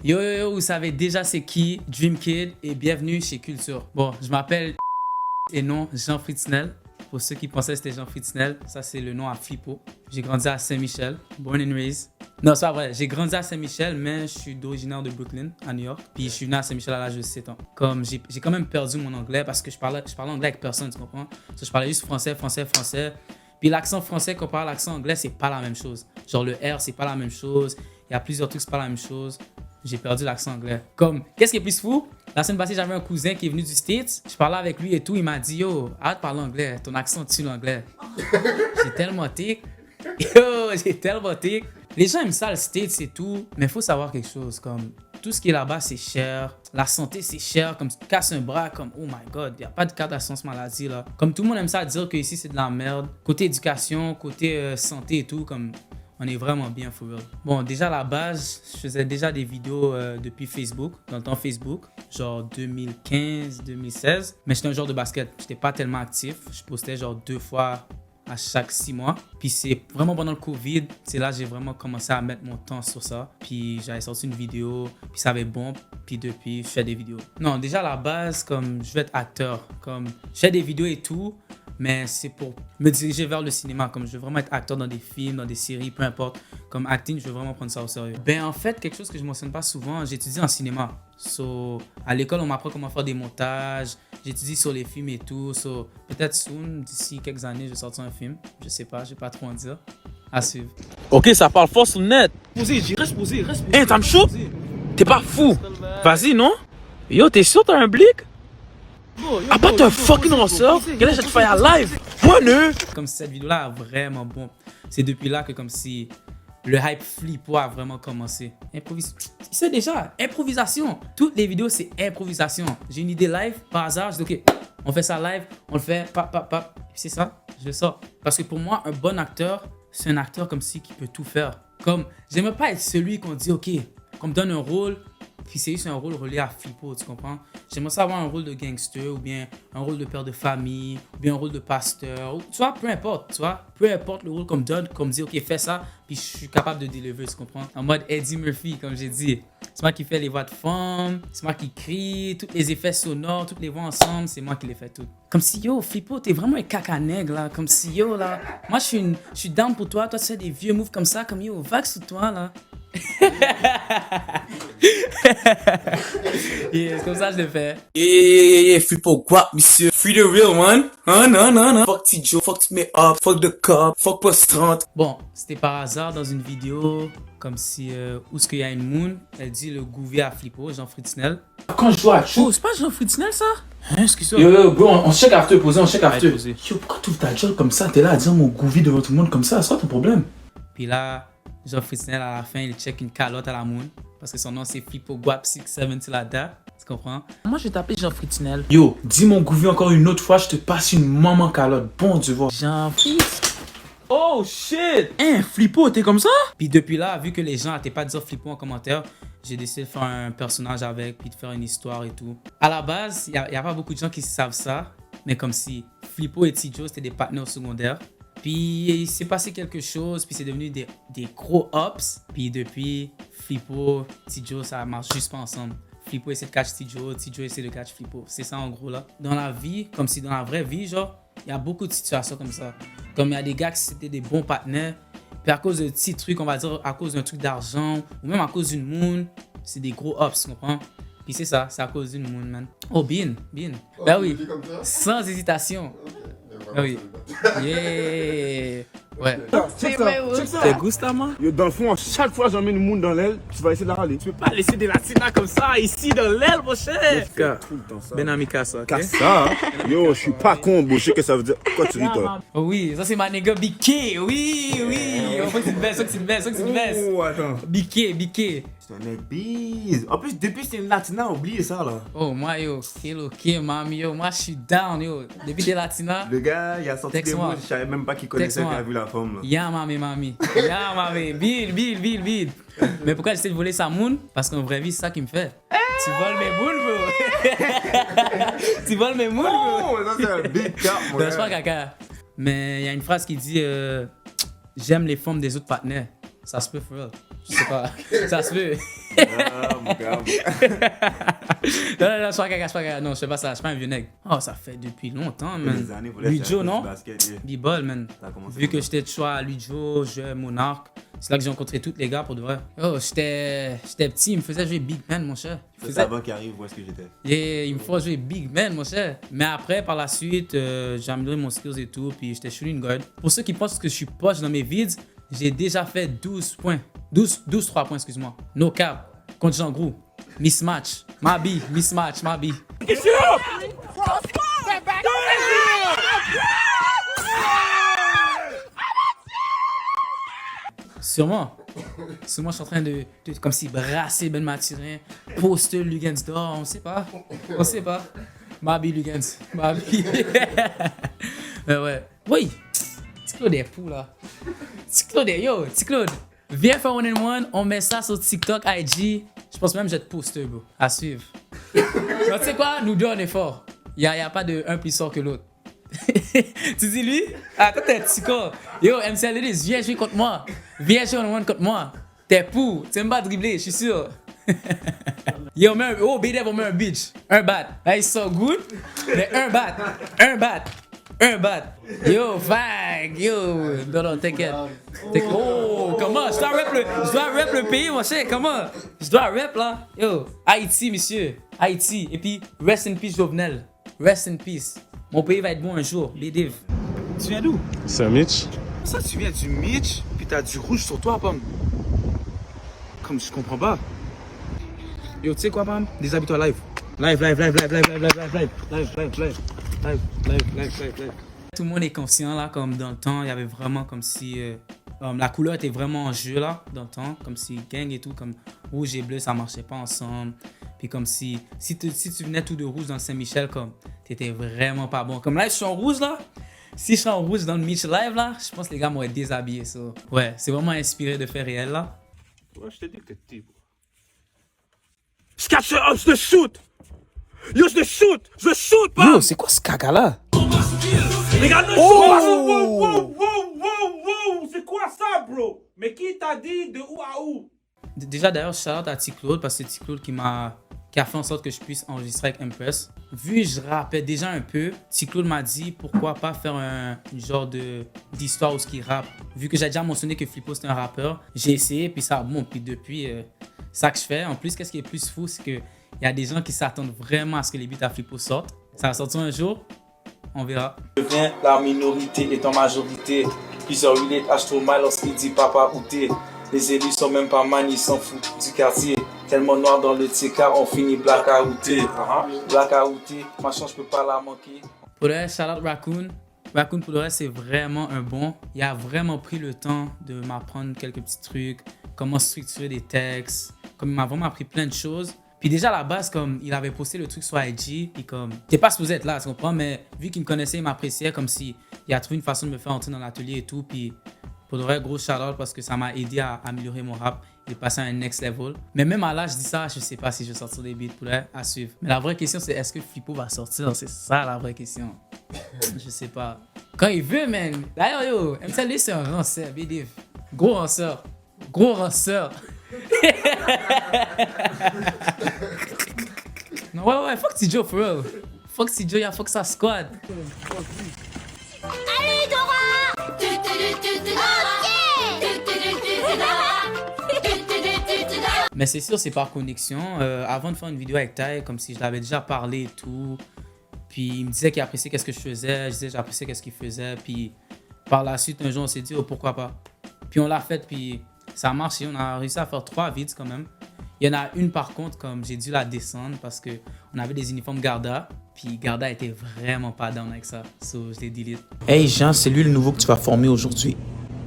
Yo yo yo, vous savez déjà c'est qui, Dream Kid, et bienvenue chez Culture. Bon, je m'appelle et non Jean Fritzner. Pour ceux qui pensaient que c'était Jean Fritzner, ça c'est le nom à Flippo. J'ai grandi à Saint-Michel, born and raised. Non, c'est pas vrai, j'ai grandi à Saint-Michel, mais je suis d'originaire de Brooklyn, à New York. Puis je suis venu à Saint-Michel à l'âge de 7 ans. Comme j'ai quand même perdu mon anglais parce que je parlais anglais avec personne, tu comprends? So, je parlais juste français. Puis l'accent français comparé à l'accent anglais, c'est pas la même chose. Genre le R, c'est pas la même chose. Il y a plusieurs trucs, c'est pas la même chose. J'ai perdu l'accent anglais. Comme, qu'est-ce qui est plus fou? La semaine passée, j'avais un cousin qui est venu du States. Je parlais avec lui et tout. Il m'a dit, yo, arrête de parler anglais. Ton accent tue l'anglais. J'ai tellement tic. Yo, j'ai tellement tic. Les gens aiment ça, le States et tout. Mais il faut savoir quelque chose. Comme, tout ce qui est là-bas, c'est cher. La santé, c'est cher. Comme, tu te casses un bras, comme, oh my God, il n'y a pas de cas d'assurance maladie, là. Comme, tout le monde aime ça dire qu'ici, c'est de la merde. Côté éducation, côté santé et tout, comme... On est vraiment bien, for real. Bon, déjà à la base, je faisais déjà des vidéos depuis Facebook, dans le temps Facebook, genre 2015, 2016. Mais j'étais un joueur de basket. J'étais pas tellement actif. Je postais genre 2 fois à chaque 6 mois. Puis c'est vraiment pendant le Covid, c'est là que j'ai vraiment commencé à mettre mon temps sur ça. Puis j'avais sorti une vidéo, puis ça avait bon. Puis depuis, je fais des vidéos. Non, déjà à la base, comme je veux être acteur. Comme je fais des vidéos et tout. Mais c'est pour me diriger vers le cinéma. Comme je veux vraiment être acteur dans des films, dans des séries, peu importe. Comme acting, je veux vraiment prendre ça au sérieux. Ben en fait, quelque chose que je ne mentionne pas souvent, j'étudie en cinéma. So, à l'école, on m'apprend comment faire des montages. J'étudie sur les films et tout. So, peut-être soon, d'ici quelques années, je vais sortir un film. Je sais pas, je vais pas trop en dire. À suivre. Ok, ça parle fort sur le net. Reste posé. Hey, t'as me chaud? T'es pas fou? Vas-y, non? Yo, t'es sûr t'as un blick? Ah, pas t'es fucking ressort? Quel est cette fire live? Moi, ne? Comme si cette vidéo-là a vraiment bon. C'est depuis là que comme si le hype Flippo a vraiment commencé. C'est déjà improvisation. Toutes les vidéos, c'est improvisation. J'ai une idée live, par hasard, je dis ok, on fait ça live, on le fait, pap. C'est ça, je le sors. Parce que pour moi, un bon acteur, c'est un acteur comme si qui peut tout faire. Comme, j'aimerais pas être celui qu'on dit ok, qu'on me donne un rôle, puis c'est juste un rôle relié à Flippo, tu comprends? J'aimerais ça avoir un rôle de gangster, ou bien un rôle de père de famille, ou bien un rôle de pasteur, ou, tu vois, peu importe, tu vois? Peu importe le rôle qu'on me donne, qu'on me dit, ok, fais ça, puis je suis capable de délivrer, tu comprends? En mode Eddie Murphy, comme j'ai dit. C'est moi qui fais les voix de femmes, c'est moi qui crie, tous les effets sonores, toutes les voix ensemble, c'est moi qui les fais toutes. Comme si, yo, Flippo, t'es vraiment un caca nègre, là. Comme si, yo, là, moi, je suis down pour toi, tu fais des vieux moves comme ça, comme yo, vague sur toi, là. Yeah, c'est comme ça que je le fais. Yeah, Flippo guap, monsieur. Free the real one. Non. Fuck T-Joe, fuck me up, fuck the cop, fuck post 30. Bon, c'était par hasard dans une vidéo, comme si, où est-ce qu'il y a une moon, elle dit le gouvier à Flippo, Jean Fritzner. Quand je dois à chaud. Oh, c'est pas Jean Fritzner, ça? Hein, excuse-moi. Yo, bro, on check after, posé, on check after. Posé. Yo, pourquoi tu ouvres ta gueule comme ça? T'es là à dire mon gouvi devant tout le monde comme ça? C'est quoi ton problème? Puis là, Jean Fritzner, à la fin, il check une calotte à la moon, parce que son nom c'est Flippo Guap 67 la date, tu comprends? Moi, je vais t'appeler Jean Fritzner. Yo, dis mon gouvi encore une autre fois, je te passe une maman calotte. Bon Dieu, voir. Jean Fritz. Oh shit! Hein, Flippo, t'es comme ça? Puis depuis là, vu que les gens n'arrêtaient pas de dire Flippo en commentaire, j'ai décidé de faire un personnage avec, puis de faire une histoire et tout. À la base, il n'y a pas beaucoup de gens qui savent ça, mais comme si Flippo et T-Joe, c'était des partenaires au secondaire. Puis il s'est passé quelque chose, puis c'est devenu des gros ups. Puis depuis, Flippo, T-Joe, ça marche juste pas ensemble. Flippo essaie de catch T-Joe, T-Joe essaie de catch Flippo. C'est ça en gros là. Dans la vie, comme si dans la vraie vie, genre, il y a beaucoup de situations comme ça. Comme il y a des gars qui c'était des bons partenaires, puis à cause de petits trucs, on va dire à cause d'un truc d'argent, ou même à cause d'une moon, c'est des gros ups, tu comprends? Puis c'est ça, c'est à cause d'une moon, man. Oh, Bean. Oh, Ben oui, comme ça? sans hésitation. Okay. Ah oui. Yeah. Ouais. T'es gusta, man? Yo, dans le fond, chaque fois que j'emmène le monde dans l'aile, tu vas essayer de la râler. Tu peux Pas laisser des latinas comme ça, ici, dans l'aile, mon cher. faire tout le temps ça. Ben ami ça, ok? Car ça, yo, je suis pas con, bro. Je sais que ça veut dire. Quoi, tu ris, toi? Oh oui, ça c'est ma nigga BK. Oui. On voit que c'est une baisse, Oh, attends. BK. C'est un mec bise. En plus, depuis que c'est une latina, oubliez ça, là. Oh, moi, yo, ok, mami, yo, moi, je suis down, yo. Depuis des latinas, Le gars, il a sorti des Texte-moi. mots, je savais même pas qu'il connaissait quand il a vu la femme, là. yeah, mami. Yeah, mami. Bill. Mais pourquoi j'essaie de voler sa moon? Parce qu'en vraie vie, c'est ça qui me fait. Tu voles mes boules, bro. Tu voles mes moules, bro. Oh, ça, c'est un big cap, mon Non, c'est pas gars. caca. Mais il y a une phrase qui dit j'aime les femmes des autres partenaires. Ça se peut, for real. Je sais pas. Ça se peut. Ah, mon gars. Non, je suis pas gaga. Non, je fais pas ça. Je suis pas un vieux nègre. Oh, ça fait depuis longtemps, man. Des années, vous laissez Lujo, un peu non? de basket, yeah. B-ball, man. Ça a commencé Vu comme que j'étais de choix à Lujo, je jouais Monarch. C'est là que j'ai rencontré tous les gars pour de vrai. Oh, j'étais petit, il me faisait jouer Big Man, mon cher. C'est avant qu'il arrive où est-ce que j'étais. Et il me faut jouer Big Man, mon cher. Mais après, par la suite, j'ai amélioré mon skills et tout, puis j'étais shooting guard. Pour ceux qui pensent que je suis poche dans mes vids, j'ai déjà fait 12 points. 12 3 points, excuse-moi. No cap. Contre Jean Grou. Mismatch. Mabi. Mismatch. Mabi. Sûrement. Sûrement, je suis en train de comme si brasser Ben Mathurin, poster Lugens dehors, on sait pas. On sait pas. Mabi Lugens. Mabi. Ouais. Oui. Petit Claude est fou là. Petit Claude est yo. Petit Claude. Viens faire one-on-one, on met ça sur TikTok, IG. Je pense même que j'ai de poster, bro. À suivre. Donc, tu sais quoi? Nous deux, on est forts. Il n'y a pas de un plus fort que l'autre. Tu dis lui? Ah, toi, t'es un petit corps. Yo, MC Ladies, viens jouer contre moi. Viens jouer one-on-one contre moi. T'es fou. Tu aimes pas dribbler, je suis sûr. Yo, B-Dev, on met un bitch. Un bat. Là, ils sont good. Mais un bat. Un bat. Yo, vague. Yo. Non, t'inquiète. Oh, comment? Je dois rap le pays, mon cher. Comment? Je dois rap, là. Yo, Haïti, monsieur. Haïti. Et puis, rest in peace, Jovenel. Rest in peace. Mon pays va être bon un jour. Les divs. Tu viens d'où? Saint-Mitch? Ça, tu viens du Mitch, puis t'as du rouge sur toi, Pam. Comme je comprends pas. Yo, tu sais quoi, Pam? Déshabille-toi live. Live. Tout le monde est conscient, là, comme dans le temps, il y avait vraiment comme si... la couleur était vraiment en jeu, là, dans le temps. Comme si gang et tout, comme rouge et bleu, ça marchait pas ensemble. Puis comme si tu venais tout de rouge dans Saint-Michel, comme t'étais vraiment pas bon. Comme là, je suis en rouge, là. Si je suis en rouge dans le Mitch Live, là, je pense que les gars m'auraient déshabillé, ça. Ouais, c'est vraiment inspiré de faits réels, là. Ouais, je t'ai dit que t'es petit, bro. Je catch je te shoot! Yo, je te shoot, pas! Yo, c'est quoi ce caca-là? Regarde le shoot! Wow! C'est quoi ça, bro? Mais qui t'a dit de où à où? Déjà, d'ailleurs, shout-out à T-Claude, parce que c'est T-Claude qui a fait en sorte que je puisse enregistrer avec Impress. Vu que je rappais déjà un peu, T-Claude m'a dit pourquoi pas faire un genre d'histoire où ce qu'il rappe. Vu que j'ai déjà mentionné que Flippo c'était un rappeur, j'ai essayé, puis ça, bon, puis depuis, ça que je fais. En plus, qu'est-ce qui est plus fou, c'est qu'il y a des gens qui s'attendent vraiment à ce que les beats à Flippo sortent. Ça va sortir un jour, on verra. Deviens la minorité est en majorité. Plusieurs relates achètent trop mal lorsqu'il dit papa ou t'es. Les élus sont même pas man, ils s'en foutent du quartier. Tellement noir dans le TK, on finit blackouté. Blackouté, ma chance, je peux pas la manquer. Pour le reste, shout-out Raccoon. Raccoon, pour le reste, c'est vraiment un bon. Il a vraiment pris le temps de m'apprendre quelques petits trucs, comment structurer des textes. Comme il m'a vraiment appris plein de choses. Puis déjà, à la base, comme il avait posté le truc sur IG, puis comme, t'es pas supposé être là, tu comprends? Mais vu qu'il me connaissait, il m'appréciait comme si il a trouvé une façon de me faire entrer dans l'atelier et tout. Puis pour de vrai, gros shout-out parce que ça m'a aidé à améliorer mon rap et passer à un next level. Mais même à l'âge, je dis ça, je sais pas si je vais sortir des beats pour le à suivre. Mais la vraie question, c'est est-ce que Flippo va sortir? C'est ça la vraie question. Je sais pas. Quand il veut, man. D'ailleurs, yo, MCL, c'est un ranceur, BDF. Gros ranceur. Gros ranceur. Non, ouais, fuck T-Joe, for real. Fuck T-Joe, y'a fuck sa squad. Allez, Dora! Mais c'est sûr, c'est par connexion. Avant de faire une vidéo avec Ty, comme si je l'avais déjà parlé et tout. Puis il me disait qu'il appréciait qu'est-ce que je faisais. Je disais j'appréciais qu'est-ce qu'il faisait. Puis par la suite, un jour, on s'est dit, oh, pourquoi pas. Puis on l'a fait, puis ça a marché. On a réussi à faire 3 vids quand même. Il y en a une par contre, comme j'ai dû la descendre parce qu'on avait des uniformes Garda. Puis Garda était vraiment pas down avec ça. So je l'ai delete. Hey Jean, c'est lui le nouveau que tu vas former aujourd'hui.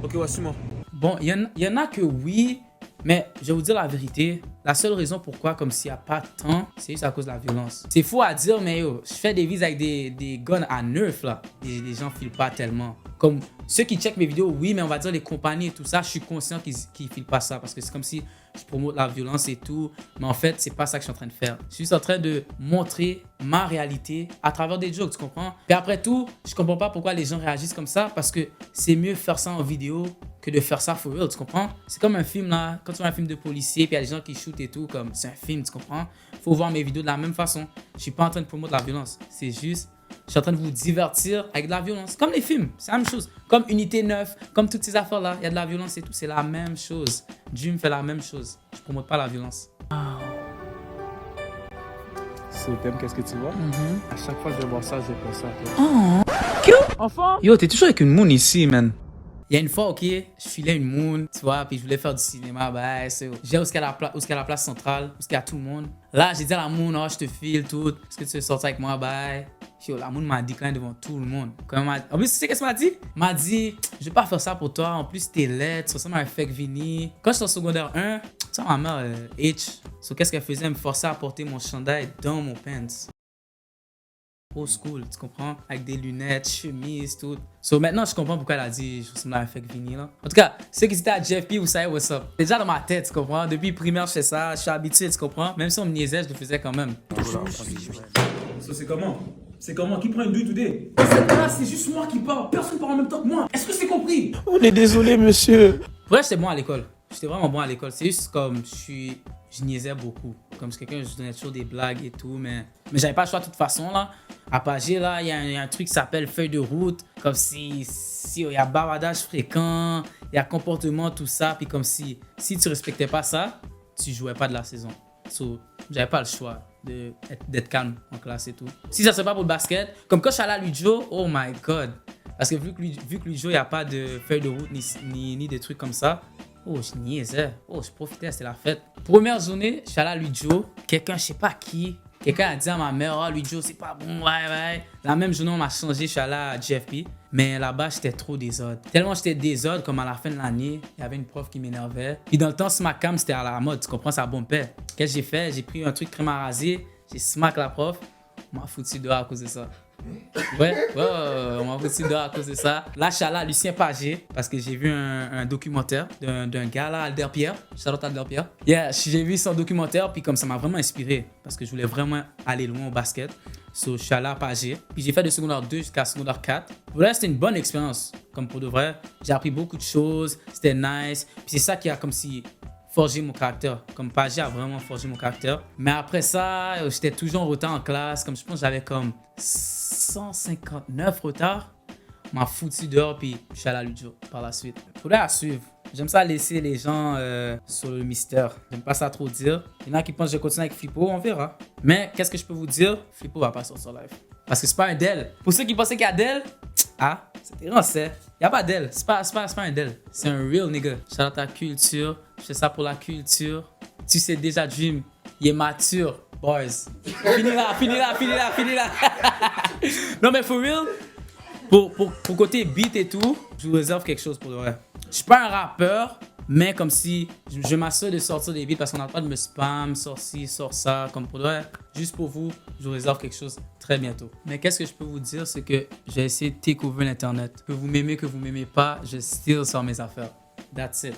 Ok, ouais, suis-moi. Bon, il y en a que oui, mais je vais vous dire la vérité. La seule raison pourquoi, comme s'il n'y a pas de temps, c'est juste à cause de la violence. C'est fou à dire, mais yo, je fais des vids avec des guns à neuf là. Les gens filent pas tellement. Comme ceux qui checkent mes vidéos, oui, mais on va dire les compagnies et tout ça, je suis conscient qu'ils filent pas ça parce que c'est comme si je promote la violence et tout. Mais en fait, c'est pas ça que je suis en train de faire. Je suis en train de montrer ma réalité à travers des jokes, tu comprends? Puis après tout, je comprends pas pourquoi les gens réagissent comme ça parce que c'est mieux faire ça en vidéo que de faire ça for real, tu comprends? C'est comme un film là, quand tu vois un film de policier, puis il y a des gens qui shootent et tout, comme c'est un film, tu comprends? Faut voir mes vidéos de la même façon. Je suis pas en train de promouvoir la violence, c'est juste, je suis en train de vous divertir avec de la violence. Comme les films, c'est la même chose. Comme Unité 9, comme toutes ces affaires-là, il y a de la violence et tout, c'est la même chose. Dream fait la même chose. Je promote pas la violence. So, t'aimes qu'est-ce que tu vois? À chaque fois que je vois ça, je pense ça. Toi. Enfant? Yo, t'es toujours avec une moon ici, man. Il y a une fois, ok, je filais une moon, tu vois, puis je voulais faire du cinéma, bah, c'est j'ai où est-ce qu'il y a la place centrale, où est-ce qu'il y a tout le monde. Là, j'ai dit à la moon, oh, je te file tout, est-ce que tu veux sortir avec moi, bah. Yo, la moon m'a décliné devant tout le monde. En plus, tu sais qu'est-ce qu'elle m'a dit? M'a dit, je vais pas faire ça pour toi, en plus, t'es laid, tu ressembles à un fake Vinny. Quand j'étais en secondaire 1, tu sais, ma mère, H, so, qu'est-ce qu'elle faisait? Elle me forçait à porter mon chandail dans mon pants. Old school, tu comprends? Avec des lunettes, chemise, tout. So maintenant, je comprends pourquoi elle a dit je ressemble à un fake Vinny là. En tout cas, ceux qui étaient à JFP, vous savez what's up. C'est déjà dans ma tête, tu comprends? Depuis primaire, je fais ça, je suis habitué, tu comprends? Même si on me niaisait, je le faisais quand même. So, c'est comment? C'est comment? Qui prend une douille today? Cette là, c'est juste moi qui parle. Personne parle en même temps que moi. Est-ce que c'est compris? On est désolé, monsieur. Pour vrai, j'étais bon à l'école. J'étais vraiment bon à l'école. C'est juste comme je niaisais beaucoup. Comme c'est quelqu'un, je donnais toujours des blagues et tout, mais j'avais pas le choix de toute façon là. À Pagé là, il y a un truc qui s'appelle feuille de route. Comme si il y a bavardage fréquent, il y a comportement, tout ça. Puis comme si tu respectais pas ça, tu jouais pas de la saison. So, j'avais pas le choix d'être calme en classe et tout. Si ça se fait pas pour le basket, comme quand je suis allé à Lujo, oh my god. Parce que vu que Lujo, il n'y a pas de feuille de route ni des trucs comme ça, oh, je niaisais. Oh, je profitais, c'était la fête. Première journée, je suis allé à Lujo. Quelqu'un, je sais pas qui, quelqu'un a dit à ma mère, oh, Lujo, c'est pas bon, ouais. La même journée, on m'a changé, je suis allé à JFP. Mais là-bas, j'étais trop désordre. Tellement j'étais désordre, comme à la fin de l'année, il y avait une prof qui m'énervait. Puis dans le temps, smack cam, c'était à la mode, tu comprends, ça bombait. Qu'est-ce que j'ai fait? J'ai pris un truc crème à raser, j'ai smack la prof, on m'a foutu dehors à cause de ça. Ouais, on m'a foutu dehors à cause de ça. Là, je suis allé à Lucien Pagé parce que j'ai vu un documentaire d'un gars là, Alder Pierre. Shout-out Alder Pierre. Yeah, j'ai vu son documentaire, puis comme ça m'a vraiment inspiré parce que je voulais vraiment aller loin au basket. So, je suis allé à Pagé. Puis j'ai fait de secondaire 2 jusqu'à secondaire 4. Pour là, c'était une bonne expérience. Comme pour de vrai, j'ai appris beaucoup de choses. C'était nice. Puis c'est ça qui a comme si forgé mon caractère. Comme Pagé a vraiment forgé mon caractère. Mais après ça, j'étais toujours en retard en classe. Comme je pense que j'avais comme 159 retard. On m'a foutu dehors, puis je suis allé à Lujo par la suite. Faudrait à suivre. J'aime ça laisser les gens sur le mystère. J'aime pas ça trop dire. Il y en a qui pensent que je vais continuer avec Flippo, on verra. Mais qu'est-ce que je peux vous dire? Flippo va pas sortir live. Parce que c'est pas un Del. Pour ceux qui pensaient qu'il y a Del, c'était rancé. Il y a pas Del. C'est pas un Del. C'est un real nigga. Shout out à culture. Je fais ça pour la culture. Tu sais déjà, Dream, il est mature. Boys. Fini là. Non mais for real, pour côté beat et tout, je vous réserve quelque chose pour de vrai. Je suis pas un rappeur, mais comme si je m'assure de sortir des beats parce qu'on n'a pas de me spam, sort ci, sort ça, comme pour de vrai. Juste pour vous, je vous réserve quelque chose très bientôt. Mais qu'est-ce que je peux vous dire, c'est que j'ai essayé de take over l'internet. Que vous m'aimez, que vous m'aimez pas, je still sors mes affaires. That's it.